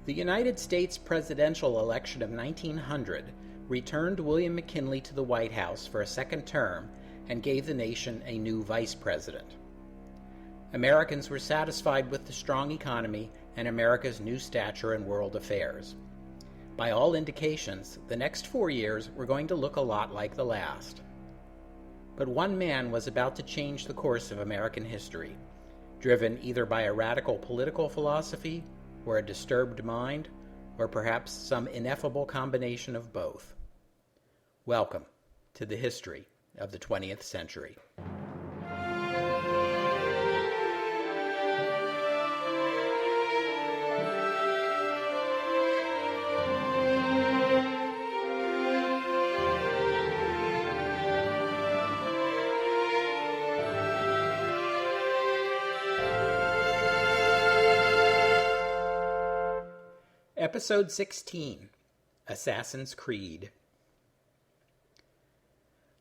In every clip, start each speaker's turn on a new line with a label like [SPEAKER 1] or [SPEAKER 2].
[SPEAKER 1] The United States presidential election of 1900 returned William McKinley to the White House for a second term and gave the nation a new vice president. Americans were satisfied with the strong economy and America's new stature in world affairs. By all indications, the next 4 years were going to look a lot like the last. But one man was about to change the course of American history, driven either by a radical political philosophy, or a disturbed mind, or perhaps some ineffable combination of both. Welcome to the history of the 20th century. Episode 16, Assassin's Creed.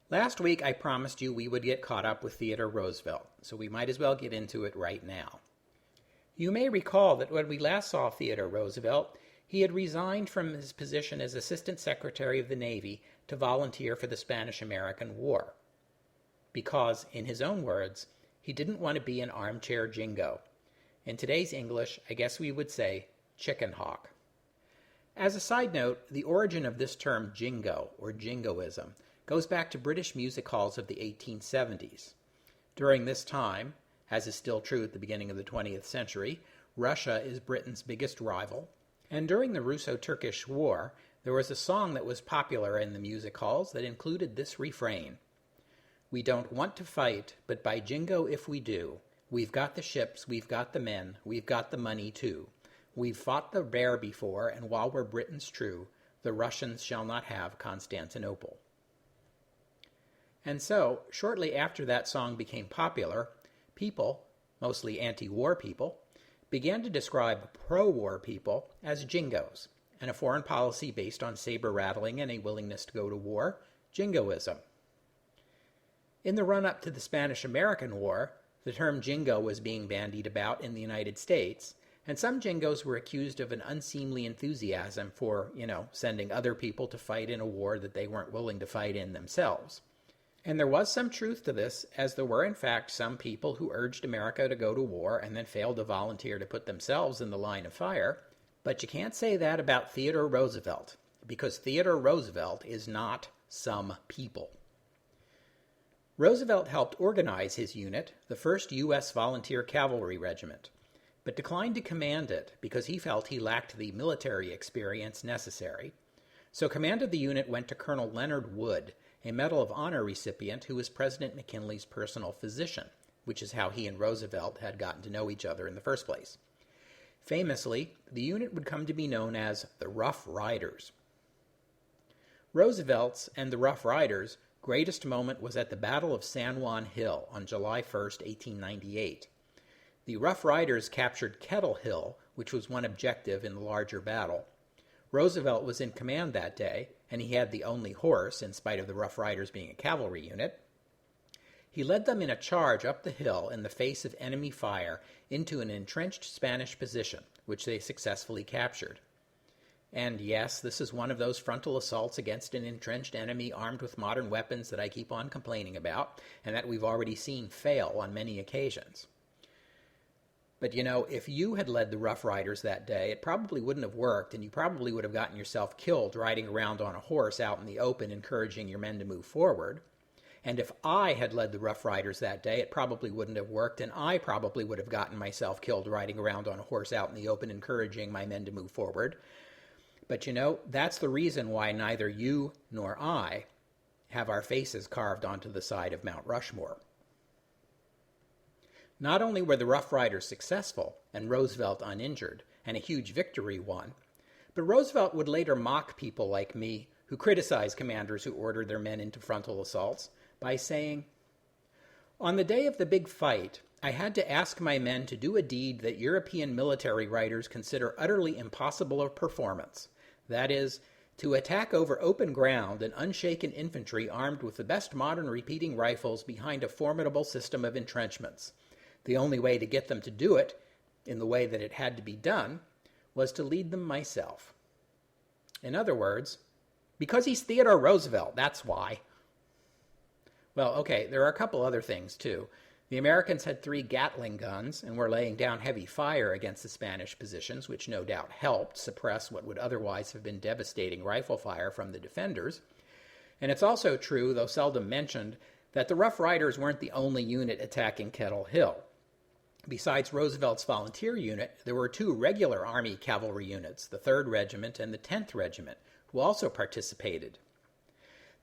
[SPEAKER 1] Last week I promised you we would get caught up with Theodore Roosevelt, so we might as well get into it right now. You may recall that when we last saw Theodore Roosevelt, he had resigned from his position as Assistant Secretary of the Navy to volunteer for the Spanish-American War. Because, in his own words, he didn't want to be an armchair jingo. In today's English, I guess we would say chicken hawk. As a side note, the origin of this term jingo, or jingoism, goes back to British music halls of the 1870s. During this time, as is still true at the beginning of the 20th century, Russia is Britain's biggest rival, and during the Russo-Turkish War, there was a song that was popular in the music halls that included this refrain: "We don't want to fight, but by jingo if we do. We've got the ships, we've got the men, we've got the money too. We've fought the bear before, and while we're Britons true, the Russians shall not have Constantinople." And so, shortly after that song became popular, people, mostly anti-war people, began to describe pro-war people as jingos, and a foreign policy based on saber-rattling and a willingness to go to war, jingoism. In the run-up to the Spanish-American War, the term jingo was being bandied about in the United States, and some jingos were accused of an unseemly enthusiasm for, sending other people to fight in a war that they weren't willing to fight in themselves. And there was some truth to this, as there were in fact some people who urged America to go to war and then failed to volunteer to put themselves in the line of fire. But you can't say that about Theodore Roosevelt, because Theodore Roosevelt is not some people. Roosevelt helped organize his unit, the 1st U.S. Volunteer Cavalry Regiment, but declined to command it because he felt he lacked the military experience necessary. So command of the unit went to Colonel Leonard Wood, a Medal of Honor recipient who was President McKinley's personal physician, which is how he and Roosevelt had gotten to know each other in the first place. Famously, the unit would come to be known as the Rough Riders. Roosevelt's and the Rough Riders' greatest moment was at the Battle of San Juan Hill on July 1st, 1898. The Rough Riders captured Kettle Hill, which was one objective in the larger battle. Roosevelt was in command that day, and he had the only horse, in spite of the Rough Riders being a cavalry unit. He led them in a charge up the hill in the face of enemy fire into an entrenched Spanish position, which they successfully captured. And yes, this is one of those frontal assaults against an entrenched enemy armed with modern weapons that I keep on complaining about, and that we've already seen fail on many occasions. But if you had led the Rough Riders that day, it probably wouldn't have worked, and you probably would have gotten yourself killed riding around on a horse out in the open encouraging your men to move forward. And if I had led the Rough Riders that day, it probably wouldn't have worked, and I probably would have gotten myself killed riding around on a horse out in the open encouraging my men to move forward. But that's the reason why neither you nor I have our faces carved onto the side of Mount Rushmore. Not only were the Rough Riders successful, and Roosevelt uninjured, and a huge victory won, but Roosevelt would later mock people like me who criticize commanders who ordered their men into frontal assaults by saying, "On the day of the big fight, I had to ask my men to do a deed that European military writers consider utterly impossible of performance. That is, to attack over open ground an unshaken infantry armed with the best modern repeating rifles behind a formidable system of entrenchments. The only way to get them to do it, in the way that it had to be done, was to lead them myself. In other words, because he's Theodore Roosevelt, that's why. Well, okay, there are a couple other things, too. The Americans had 3 Gatling guns and were laying down heavy fire against the Spanish positions, which no doubt helped suppress what would otherwise have been devastating rifle fire from the defenders. And it's also true, though seldom mentioned, that the Rough Riders weren't the only unit attacking Kettle Hill. Besides Roosevelt's volunteer unit, there were 2 regular Army cavalry units, the 3rd Regiment and the 10th Regiment, who also participated.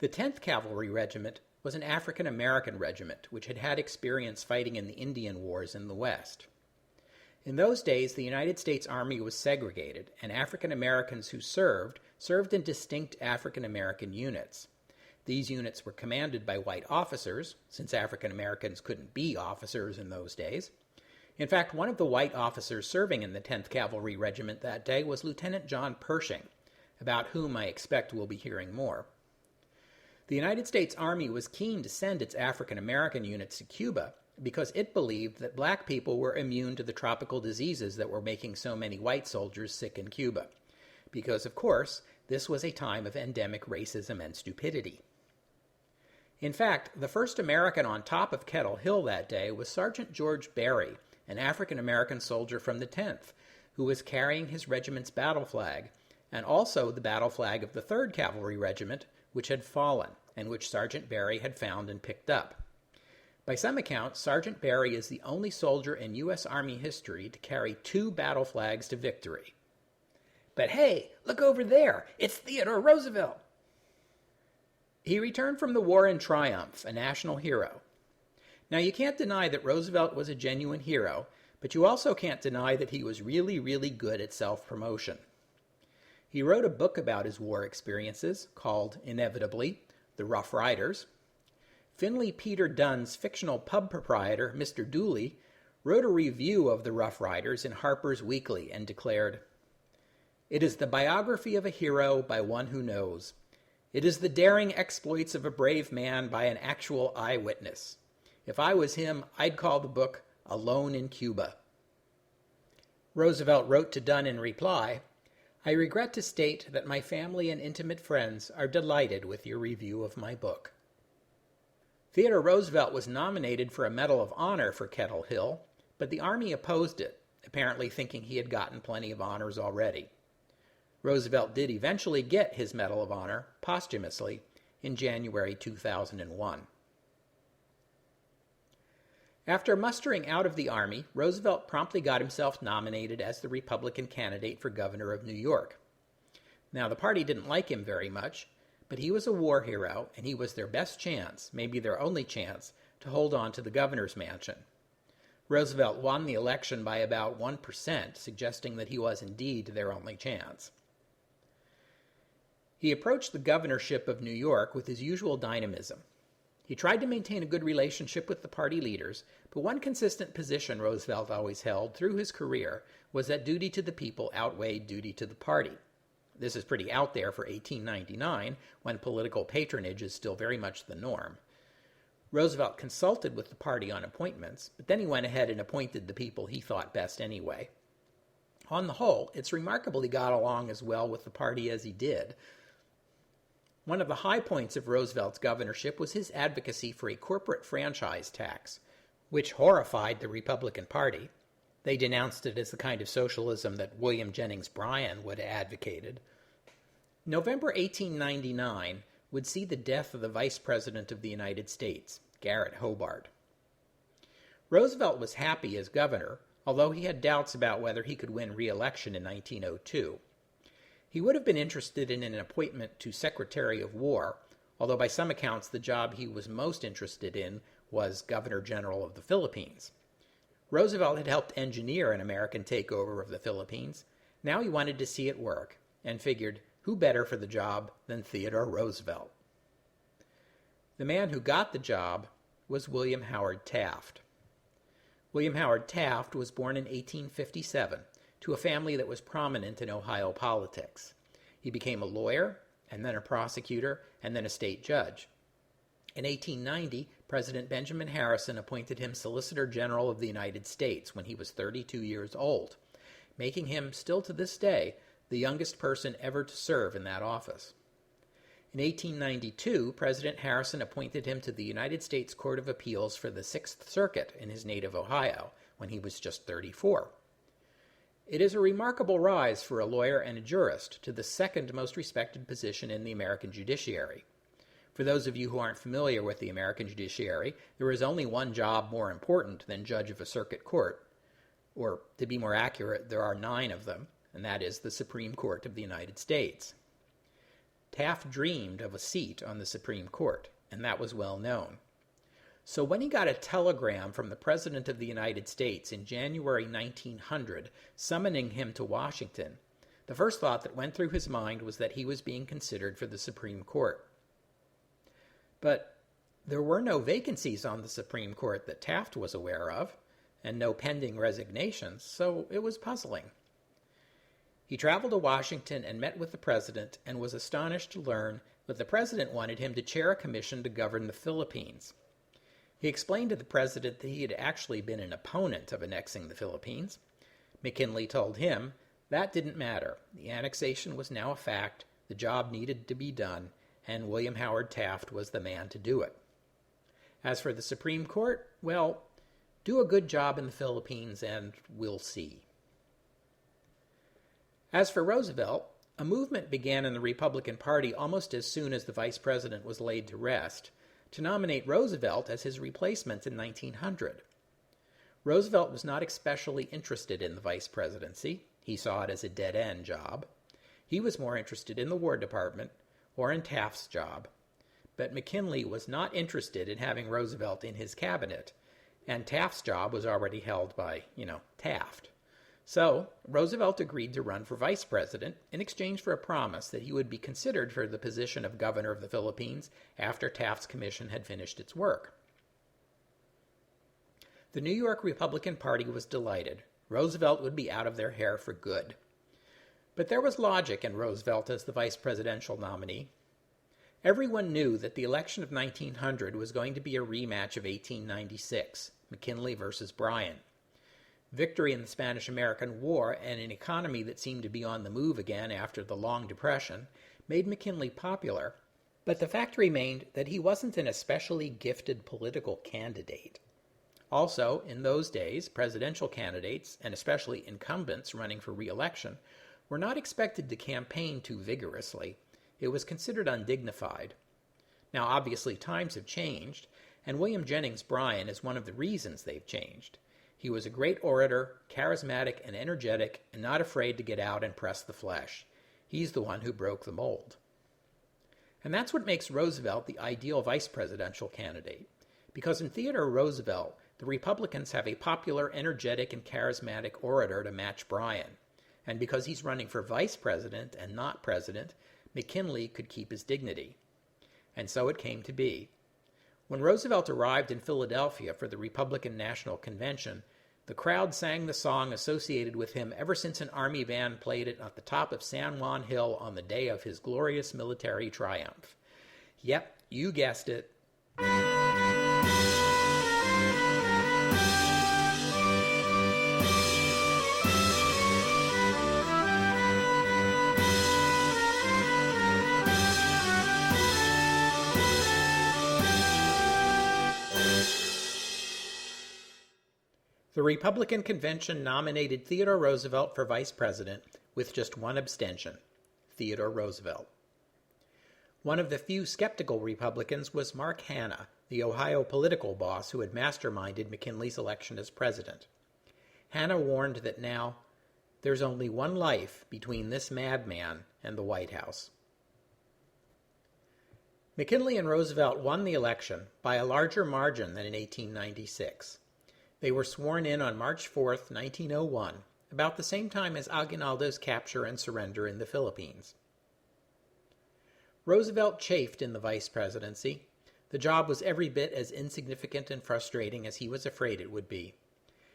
[SPEAKER 1] The 10th Cavalry Regiment was an African-American regiment which had had experience fighting in the Indian Wars in the West. In those days, the United States Army was segregated, and African Americans who served in distinct African American units. These units were commanded by white officers, since African Americans couldn't be officers in those days. In fact, one of the white officers serving in the 10th Cavalry Regiment that day was Lieutenant John Pershing, about whom I expect we'll be hearing more. The United States Army was keen to send its African American units to Cuba because it believed that black people were immune to the tropical diseases that were making so many white soldiers sick in Cuba. Because, of course, this was a time of endemic racism and stupidity. In fact, the first American on top of Kettle Hill that day was Sergeant George Berry, an African American soldier from the 10th, who was carrying his regiment's battle flag, and also the battle flag of the 3rd Cavalry Regiment, which had fallen, and which Sergeant Berry had found and picked up. By some accounts, Sergeant Berry is the only soldier in U.S. Army history to carry 2 battle flags to victory. But hey, look over there! It's Theodore Roosevelt! He returned from the war in triumph, a national hero. Now, you can't deny that Roosevelt was a genuine hero, but you also can't deny that he was really, really good at self-promotion. He wrote a book about his war experiences called, inevitably, The Rough Riders. Finley Peter Dunn's fictional pub proprietor, Mr. Dooley, wrote a review of The Rough Riders in Harper's Weekly and declared, "It is the biography of a hero by one who knows. It is the daring exploits of a brave man by an actual eyewitness. If I was him, I'd call the book Alone in Cuba." Roosevelt wrote to Dunn in reply, "I regret to state that my family and intimate friends are delighted with your review of my book." Theodore Roosevelt was nominated for a Medal of Honor for Kettle Hill, but the Army opposed it, apparently thinking he had gotten plenty of honors already. Roosevelt did eventually get his Medal of Honor, posthumously, in January 2001. After mustering out of the Army, Roosevelt promptly got himself nominated as the Republican candidate for governor of New York. Now, the party didn't like him very much, but he was a war hero, and he was their best chance, maybe their only chance, to hold on to the governor's mansion. Roosevelt won the election by about 1%, suggesting that he was indeed their only chance. He approached the governorship of New York with his usual dynamism. He tried to maintain a good relationship with the party leaders, but one consistent position Roosevelt always held through his career was that duty to the people outweighed duty to the party. This is pretty out there for 1899, when political patronage is still very much the norm. Roosevelt consulted with the party on appointments, but then he went ahead and appointed the people he thought best anyway. On the whole, it's remarkable he got along as well with the party as he did. One of the high points of Roosevelt's governorship was his advocacy for a corporate franchise tax, which horrified the Republican Party. They denounced it as the kind of socialism that William Jennings Bryan would have advocated. November 1899 would see the death of the Vice President of the United States, Garrett Hobart. Roosevelt was happy as governor, although he had doubts about whether he could win re-election in 1902. He would have been interested in an appointment to Secretary of War, although by some accounts the job he was most interested in was Governor General of the Philippines. Roosevelt had helped engineer an American takeover of the Philippines. Now he wanted to see it work, and figured, who better for the job than Theodore Roosevelt? The man who got the job was William Howard Taft. William Howard Taft was born in 1857 to a family that was prominent in Ohio politics. He became a lawyer, and then a prosecutor, and then a state judge. In 1890, President Benjamin Harrison appointed him Solicitor General of the United States when he was 32 years old, making him, still to this day, the youngest person ever to serve in that office. In 1892, President Harrison appointed him to the United States Court of Appeals for the Sixth Circuit in his native Ohio, when he was just 34. It is a remarkable rise for a lawyer and a jurist to the second most respected position in the American judiciary. For those of you who aren't familiar with the American judiciary, there is only one job more important than judge of a circuit court, or to be more accurate, there are 9 of them, and that is the Supreme Court of the United States. Taft dreamed of a seat on the Supreme Court, and that was well known. So when he got a telegram from the President of the United States in January 1900 summoning him to Washington, the first thought that went through his mind was that he was being considered for the Supreme Court. But there were no vacancies on the Supreme Court that Taft was aware of, and no pending resignations, so it was puzzling. He traveled to Washington and met with the president and was astonished to learn that the president wanted him to chair a commission to govern the Philippines. He explained to the president that he had actually been an opponent of annexing the Philippines. McKinley told him that didn't matter. The annexation was now a fact, the job needed to be done, and William Howard Taft was the man to do it. As for the Supreme Court, well, do a good job in the Philippines and we'll see. As for Roosevelt, a movement began in the Republican Party almost as soon as the vice president was laid to rest to nominate Roosevelt as his replacement in 1900. Roosevelt was not especially interested in the vice presidency. He saw it as a dead-end job. He was more interested in the War Department or in Taft's job. But McKinley was not interested in having Roosevelt in his cabinet, and Taft's job was already held by, Taft. So Roosevelt agreed to run for vice president in exchange for a promise that he would be considered for the position of governor of the Philippines after Taft's commission had finished its work. The New York Republican Party was delighted. Roosevelt would be out of their hair for good. But there was logic in Roosevelt as the vice presidential nominee. Everyone knew that the election of 1900 was going to be a rematch of 1896, McKinley versus Bryan. Victory in the Spanish-American War and an economy that seemed to be on the move again after the Long Depression made McKinley popular, but the fact remained that he wasn't an especially gifted political candidate. Also, in those days, presidential candidates, and especially incumbents running for re-election, were not expected to campaign too vigorously. It was considered undignified. Now, obviously, times have changed, and William Jennings Bryan is one of the reasons they've changed. He was a great orator, charismatic and energetic, and not afraid to get out and press the flesh. He's the one who broke the mold. And that's what makes Roosevelt the ideal vice presidential candidate. Because in Theodore Roosevelt, the Republicans have a popular, energetic, and charismatic orator to match Bryan. And because he's running for vice president and not president, McKinley could keep his dignity. And so it came to be. When Roosevelt arrived in Philadelphia for the Republican National Convention, the crowd sang the song associated with him ever since an army band played it at the top of San Juan Hill on the day of his glorious military triumph. Yep, you guessed it. The Republican convention nominated Theodore Roosevelt for vice president with just one abstention, Theodore Roosevelt. One of the few skeptical Republicans was Mark Hanna, the Ohio political boss who had masterminded McKinley's election as president. Hanna warned that now, there's only one life between this madman and the White House. McKinley and Roosevelt won the election by a larger margin than in 1896. They were sworn in on March 4, 1901, about the same time as Aguinaldo's capture and surrender in the Philippines. Roosevelt chafed in the vice presidency. The job was every bit as insignificant and frustrating as he was afraid it would be.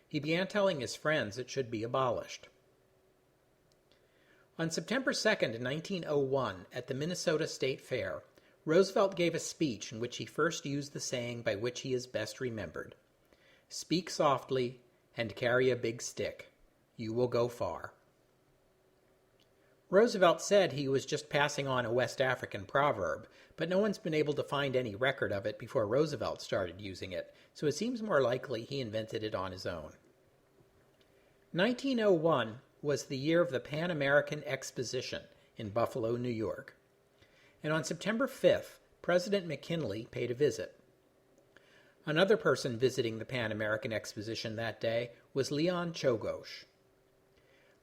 [SPEAKER 1] He began telling his friends it should be abolished. On September 2, 1901, at the Minnesota State Fair, Roosevelt gave a speech in which he first used the saying by which he is best remembered. Speak softly and carry a big stick. You will go far. Roosevelt said he was just passing on a West African proverb, but no one's been able to find any record of it before Roosevelt started using it, so it seems more likely he invented it on his own. 1901 was the year of the Pan American Exposition in Buffalo, New York. And on September 5th, President McKinley paid a visit. Another person visiting the Pan American Exposition that day was Leon Czolgosz.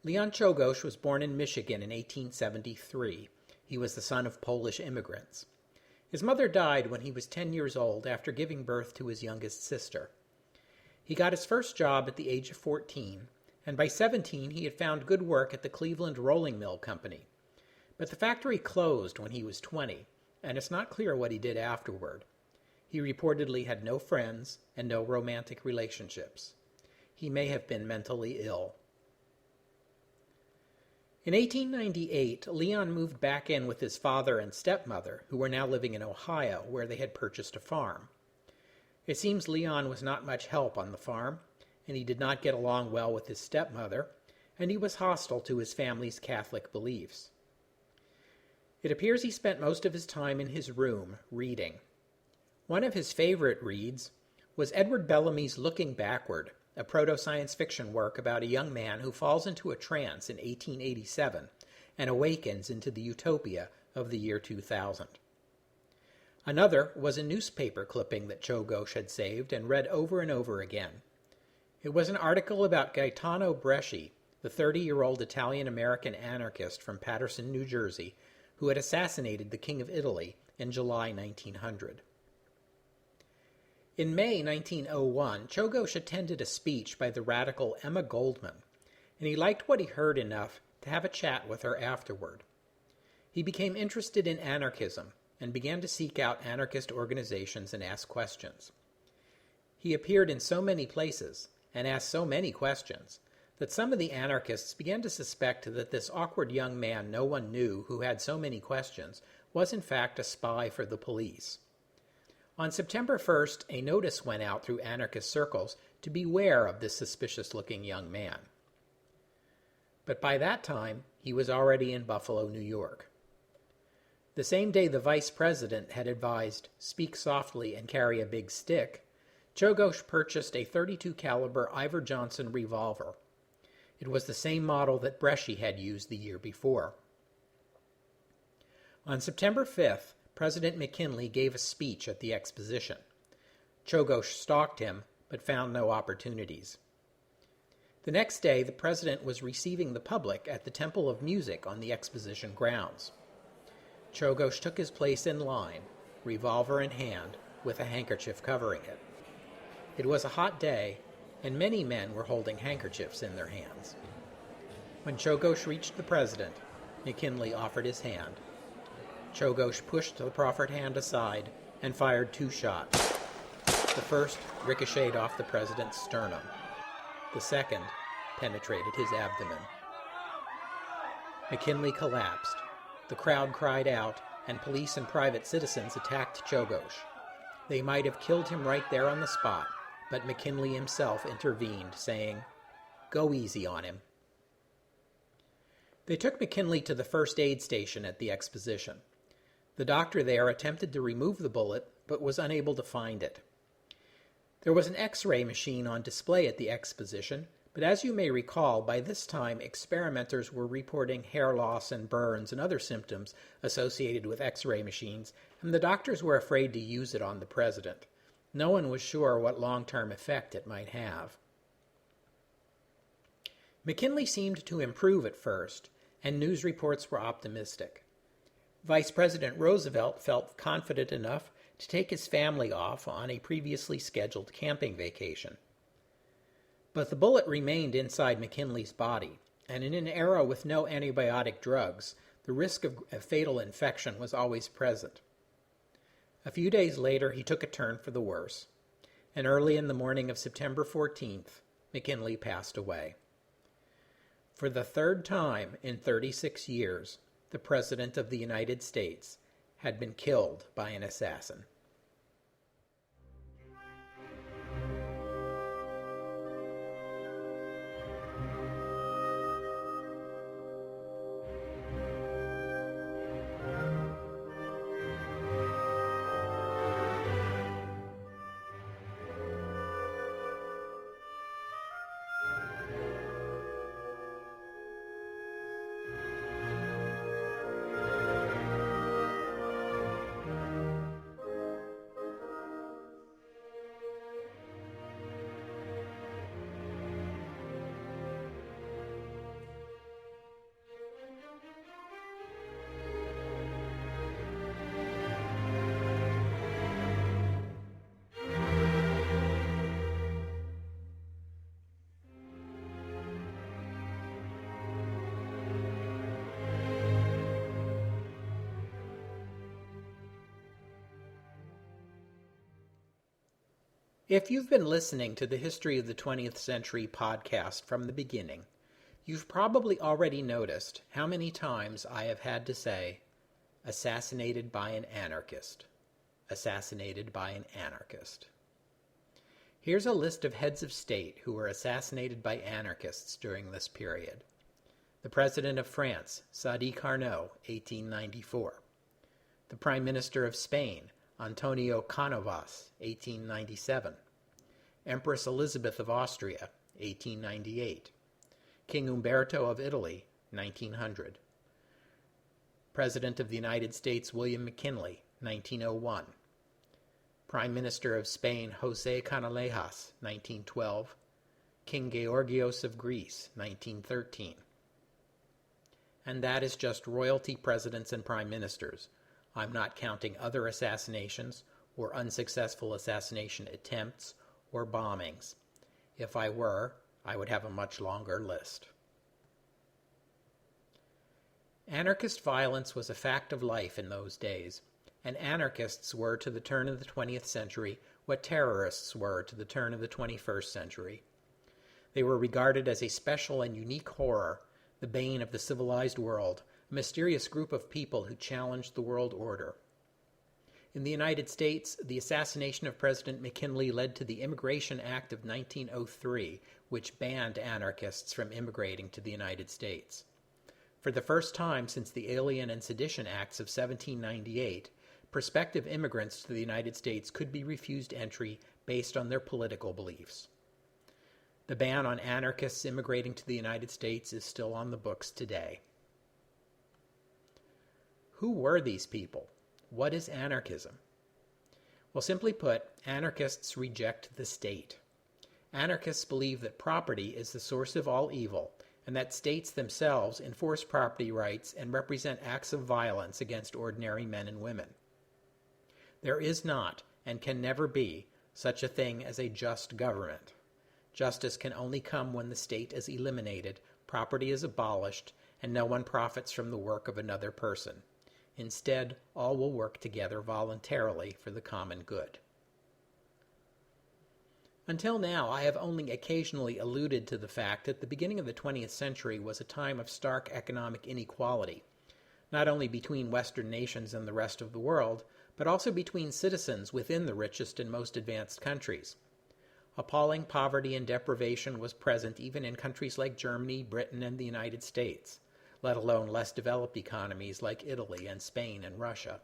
[SPEAKER 1] Leon Czolgosz was born in Michigan in 1873. He was the son of Polish immigrants. His mother died when he was 10 years old after giving birth to his youngest sister. He got his first job at the age of 14, and by 17 he had found good work at the Cleveland Rolling Mill Company. But the factory closed when he was 20, and it's not clear what he did afterward. He reportedly had no friends and no romantic relationships. He may have been mentally ill. In 1898, Leon moved back in with his father and stepmother, who were now living in Ohio, where they had purchased a farm. It seems Leon was not much help on the farm, and he did not get along well with his stepmother, and he was hostile to his family's Catholic beliefs. It appears he spent most of his time in his room, reading. One of his favorite reads was Edward Bellamy's Looking Backward, a proto-science fiction work about a young man who falls into a trance in 1887 and awakens into the utopia of the year 2000. Another was a newspaper clipping that Czolgosz had saved and read over and over again. It was an article about Gaetano Bresci, the 30-year-old Italian-American anarchist from Paterson, New Jersey, who had assassinated the King of Italy in July 1900. In May 1901, Czolgosz attended a speech by the radical Emma Goldman, and he liked what he heard enough to have a chat with her afterward. He became interested in anarchism and began to seek out anarchist organizations and ask questions. He appeared in so many places and asked so many questions that some of the anarchists began to suspect that this awkward young man no one knew who had so many questions was in fact a spy for the police. On September 1st, a notice went out through anarchist circles to beware of this suspicious-looking young man. But by that time, he was already in Buffalo, New York. The same day the vice president had advised, "Speak softly and carry a big stick," Czolgosz purchased a .32 caliber Iver Johnson revolver. It was the same model that Bresci had used the year before. On September 5th, President McKinley gave a speech at the exposition. Czolgosz stalked him, but found no opportunities. The next day, the president was receiving the public at the Temple of Music on the exposition grounds. Czolgosz took his place in line, revolver in hand, with a handkerchief covering it. It was a hot day, and many men were holding handkerchiefs in their hands. When Czolgosz reached the president, McKinley offered his hand. Czolgosz pushed the proffered hand aside and fired 2 shots. The first ricocheted off the president's sternum. The second penetrated his abdomen. McKinley collapsed. The crowd cried out, and police and private citizens attacked Czolgosz. They might have killed him right there on the spot, but McKinley himself intervened, saying, "Go easy on him." They took McKinley to the first aid station at the exposition. The doctor there attempted to remove the bullet, but was unable to find it. There was an X-ray machine on display at the exposition, but as you may recall, by this time experimenters were reporting hair loss and burns and other symptoms associated with X-ray machines, and the doctors were afraid to use it on the president. No one was sure what long-term effect it might have. McKinley seemed to improve at first, and news reports were optimistic. Vice President Roosevelt felt confident enough to take his family off on a previously scheduled camping vacation. But the bullet remained inside McKinley's body, and in an era with no antibiotic drugs, the risk of a fatal infection was always present. A few days later, he took a turn for the worse, and early in the morning of September 14th, McKinley passed away. For the third time in 36 years, the President of the United States had been killed by an assassin. If you've been listening to the History of the 20th Century podcast from the beginning, you've probably already noticed how many times I have had to say, assassinated by an anarchist. Assassinated by an anarchist. Here's a list of heads of state who were assassinated by anarchists during this period. The President of France, Sadi Carnot, 1894. The Prime Minister of Spain, Antonio Cánovas, 1897. Empress Elizabeth of Austria, 1898. King Umberto of Italy, 1900. President of the United States William McKinley, 1901. Prime Minister of Spain José Canalejas, 1912. King Georgios of Greece, 1913. And that is just royalty presidents and prime ministers. I'm not counting other assassinations or unsuccessful assassination attempts or bombings. If I were, I would have a much longer list. Anarchist violence was a fact of life in those days, and anarchists were to the turn of the 20th century what terrorists were to the turn of the 21st century. They were regarded as a special and unique horror, the bane of the civilized world, a mysterious group of people who challenged the world order. In the United States, the assassination of President McKinley led to the Immigration Act of 1903, which banned anarchists from immigrating to the United States. For the first time since the Alien and Sedition Acts of 1798, prospective immigrants to the United States could be refused entry based on their political beliefs. The ban on anarchists immigrating to the United States is still on the books today. Who were these people? What is anarchism? Well, simply put, anarchists reject the state. Anarchists believe that property is the source of all evil, and that states themselves enforce property rights and represent acts of violence against ordinary men and women. There is not, and can never be, such a thing as a just government. Justice can only come when the state is eliminated, property is abolished, and no one profits from the work of another person. Instead, all will work together voluntarily for the common good. Until now, I have only occasionally alluded to the fact that the beginning of the 20th century was a time of stark economic inequality, not only between Western nations and the rest of the world, but also between citizens within the richest and most advanced countries. Appalling poverty and deprivation was present even in countries like Germany, Britain, and the United States, let alone less developed economies like Italy and Spain and Russia.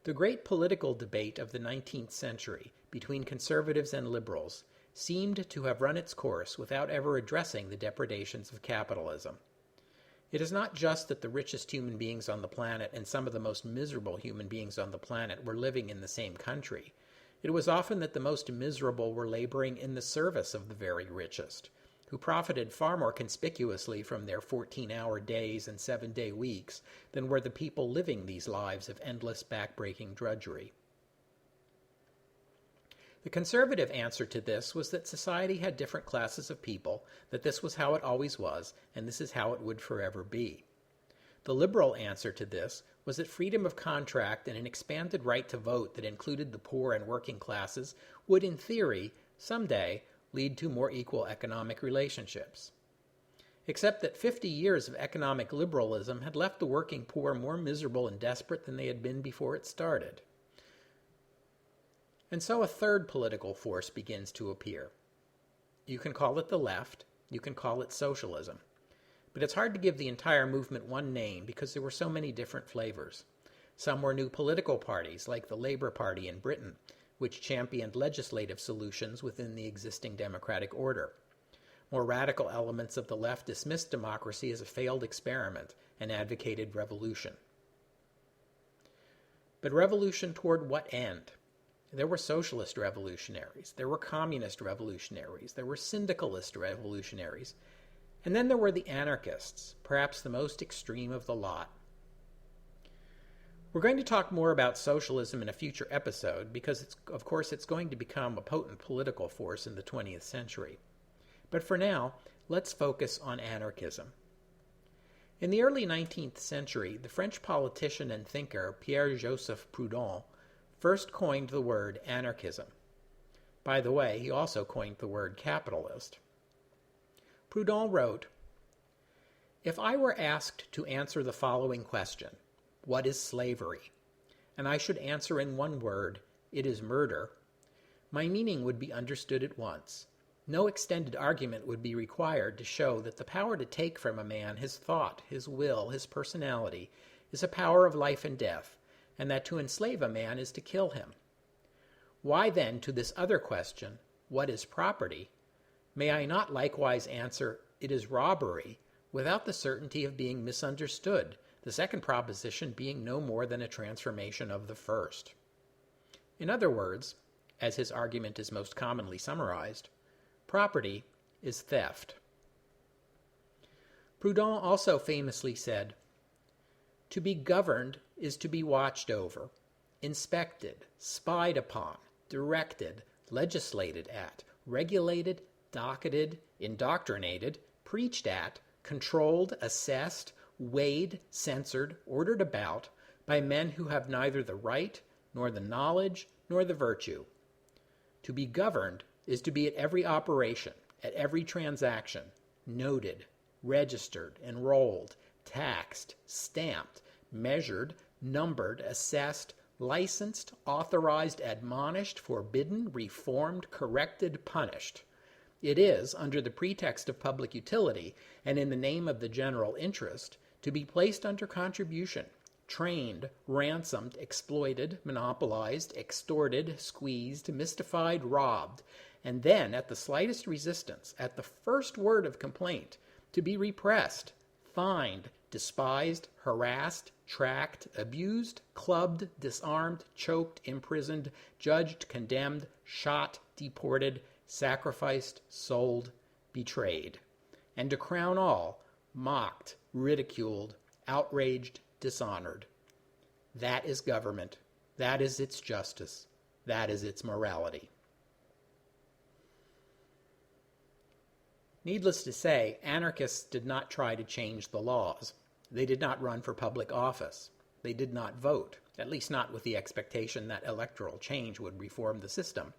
[SPEAKER 1] The great political debate of the 19th century between conservatives and liberals seemed to have run its course without ever addressing the depredations of capitalism. It is not just that the richest human beings on the planet and some of the most miserable human beings on the planet were living in the same country. It was often that the most miserable were laboring in the service of the very richest, who profited far more conspicuously from their 14-hour days and 7-day weeks than were the people living these lives of endless back-breaking drudgery. The conservative answer to this was that society had different classes of people, that this was how it always was, and this is how it would forever be. The liberal answer to this was that freedom of contract and an expanded right to vote that included the poor and working classes would, in theory, someday lead to more equal economic relationships. Except that 50 years of economic liberalism had left the working poor more miserable and desperate than they had been before it started. And so a third political force begins to appear. You can call it the left, you can call it socialism. But it's hard to give the entire movement one name because there were so many different flavors. Some were new political parties, like the Labour Party in Britain, which championed legislative solutions within the existing democratic order. More radical elements of the left dismissed democracy as a failed experiment and advocated revolution. But revolution toward what end? There were socialist revolutionaries, there were communist revolutionaries, there were syndicalist revolutionaries, and then there were the anarchists, perhaps the most extreme of the lot. We're going to talk more about socialism in a future episode because, of course, it's going to become a potent political force in the 20th century. But for now, let's focus on anarchism. In the early 19th century, the French politician and thinker Pierre-Joseph Proudhon first coined the word anarchism. By the way, he also coined the word capitalist. Proudhon wrote, "If I were asked to answer the following question, 'What is slavery?' and I should answer in one word, 'It is murder,' my meaning would be understood at once. No extended argument would be required to show that the power to take from a man his thought, his will, his personality, is a power of life and death, and that to enslave a man is to kill him. Why then, to this other question, 'What is property?' may I not likewise answer, 'It is robbery,' without the certainty of being misunderstood, the second proposition being no more than a transformation of the first?" In other words, as his argument is most commonly summarized, property is theft. Proudhon also famously said, "To be governed is to be watched over, inspected, spied upon, directed, legislated at, regulated, docketed, indoctrinated, preached at, controlled, assessed, weighed, censored, ordered about, by men who have neither the right, nor the knowledge, nor the virtue. To be governed is to be at every operation, at every transaction, noted, registered, enrolled, taxed, stamped, measured, numbered, assessed, licensed, authorized, admonished, forbidden, reformed, corrected, punished. It is, under the pretext of public utility, and in the name of the general interest, to be placed under contribution, trained, ransomed, exploited, monopolized, extorted, squeezed, mystified, robbed, and then, at the slightest resistance, at the first word of complaint, to be repressed, fined, despised, harassed, tracked, abused, clubbed, disarmed, choked, imprisoned, judged, condemned, shot, deported, sacrificed, sold, betrayed, and to crown all, mocked, ridiculed, outraged, dishonored. That is government. That is its justice. That is its morality." Needless to say, anarchists did not try to change the laws. They did not run for public office. They did not vote, at least not with the expectation that electoral change would reform the system.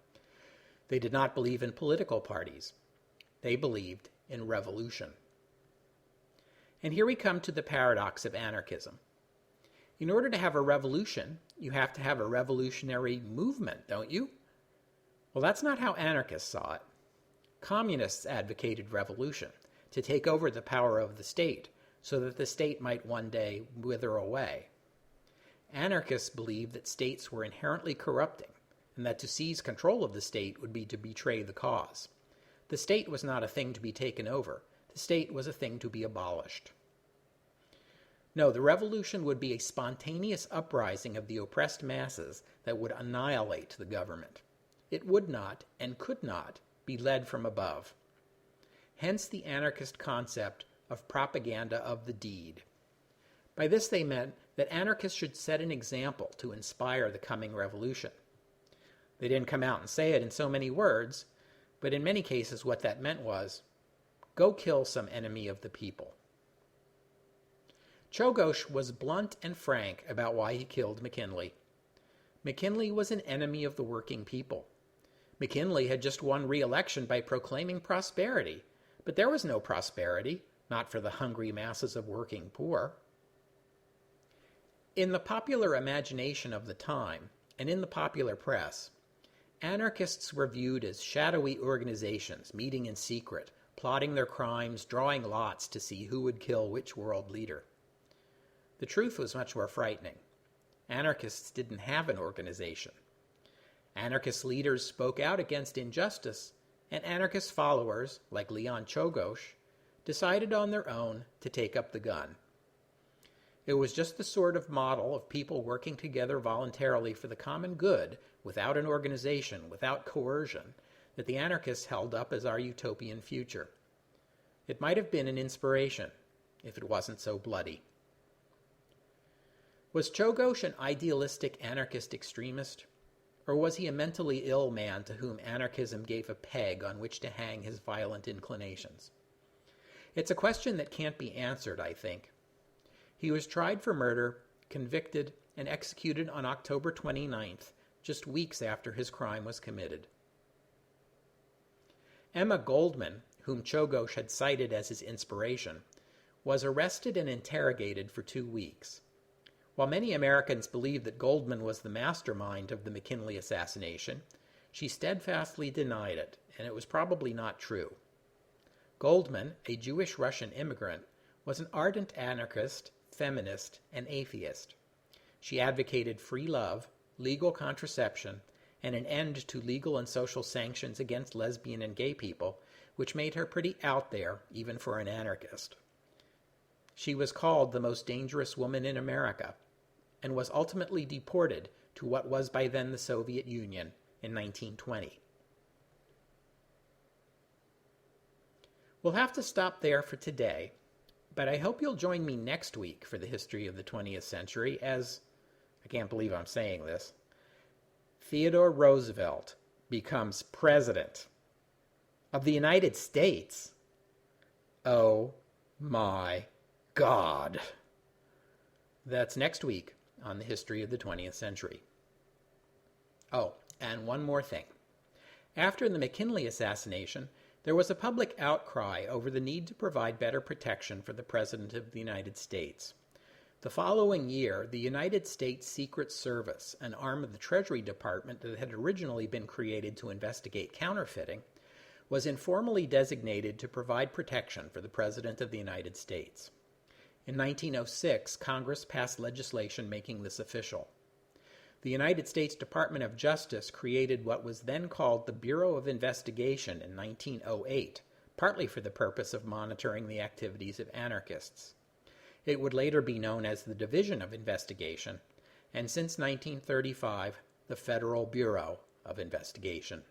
[SPEAKER 1] They did not believe in political parties. They believed in revolution. And here we come to the paradox of anarchism. In order to have a revolution, you have to have a revolutionary movement, don't you? Well, that's not how anarchists saw it. Communists advocated revolution, to take over the power of the state, so that the state might one day wither away. Anarchists believed that states were inherently corrupting, and that to seize control of the state would be to betray the cause. The state was not a thing to be taken over. The state was a thing to be abolished. No, the revolution would be a spontaneous uprising of the oppressed masses that would annihilate the government. It would not, and could not, be led from above. Hence the anarchist concept of propaganda of the deed. By this they meant that anarchists should set an example to inspire the coming revolution. They didn't come out and say it in so many words, but in many cases what that meant was, go kill some enemy of the people. Czolgosz was blunt and frank about why he killed McKinley. McKinley was an enemy of the working people. McKinley had just won re-election by proclaiming prosperity, but there was no prosperity, not for the hungry masses of working poor. In the popular imagination of the time, and in the popular press, anarchists were viewed as shadowy organizations meeting in secret, plotting their crimes, drawing lots to see who would kill which world leader. The truth was much more frightening. Anarchists didn't have an organization. Anarchist leaders spoke out against injustice, and anarchist followers, like Leon Czolgosz, decided on their own to take up the gun. It was just the sort of model of people working together voluntarily for the common good, without an organization, without coercion, that the anarchists held up as our utopian future. It might have been an inspiration, if it wasn't so bloody. Was Czolgosz an idealistic anarchist extremist? Or was he a mentally ill man to whom anarchism gave a peg on which to hang his violent inclinations? It's a question that can't be answered, I think. He was tried for murder, convicted, and executed on October 29th, just weeks after his crime was committed. Emma Goldman, whom Czolgosz had cited as his inspiration, was arrested and interrogated for 2 weeks. While many Americans believed that Goldman was the mastermind of the McKinley assassination, she steadfastly denied it, and it was probably not true. Goldman, a Jewish Russian immigrant, was an ardent anarchist, feminist, and atheist. She advocated free love, legal contraception, and an end to legal and social sanctions against lesbian and gay people, which made her pretty out there, even for an anarchist. She was called the most dangerous woman in America, and was ultimately deported to what was by then the Soviet Union in 1920. We'll have to stop there for today, but I hope you'll join me next week for the history of the 20th century as, I can't believe I'm saying this, Theodore Roosevelt becomes President of the United States. Oh my God. That's next week on the history of the 20th century. Oh, and one more thing. After the McKinley assassination, there was a public outcry over the need to provide better protection for the President of the United States. The following year, the United States Secret Service, an arm of the Treasury Department that had originally been created to investigate counterfeiting, was informally designated to provide protection for the President of the United States. In 1906, Congress passed legislation making this official. The United States Department of Justice created what was then called the Bureau of Investigation in 1908, partly for the purpose of monitoring the activities of anarchists. It would later be known as the Division of Investigation, and since 1935, the Federal Bureau of Investigation.